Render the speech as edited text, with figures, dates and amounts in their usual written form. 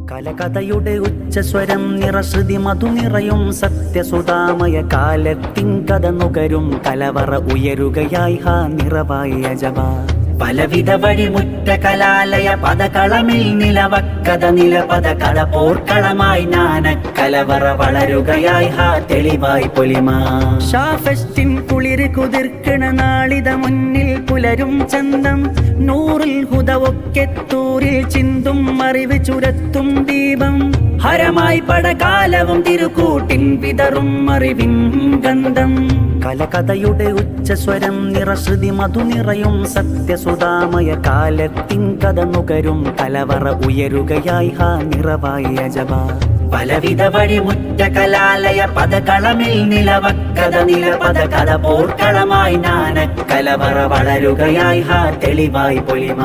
കലകഥയുടെ ഉച്ചസ്വരം നിറശ്രുതി മധു നിറയും സത്യസുതാമയ കാലത്തിൻ കഥ നുകരും കലവറ ഉയരുകയായി ഹാ നിറവായി അജബ പലവിധ വഴിമുറ്റ കലാലയ പദകളമിൽ നിലവക്കഥ നിലപദ കഥ പോർക്കളമായി കലവറ വളരുകയായി ഹാ തെളിവായി പൊലിമ ഷാഫെസ്റ്റിൻ കുളിര് കുതിർക്കണ നാളിത മുന്നിൽ പുലരും ചന്തം നൂറിൽ ഹുദ ഒക്കെത്തൂരിൽ ചിന്തും അറിവ് ചുരത്തും ദീപം ഹരമായി പടകാലവും തിരുക്കൂട്ടിൻ വിതറും അറിവിൻ ഗന്ധം കലകഥയുടെ ഉച്ചസ്വരം നിറശ്രുതി മധു നിറയും സത്യസുതാമയ കാലത്തിൻ കഥ നുകരും കലവറ ഉയരുകയായി ഹാ നിറവായി അജബ പലവിധ വഴിമുറ്റ കലാലയ പദകളമിൽ നിലവക്കഥ നിലപദ കഥ പോർക്കളമായി കലവറ വളരുകയായി ഹാ തെളിവായി പൊലിമ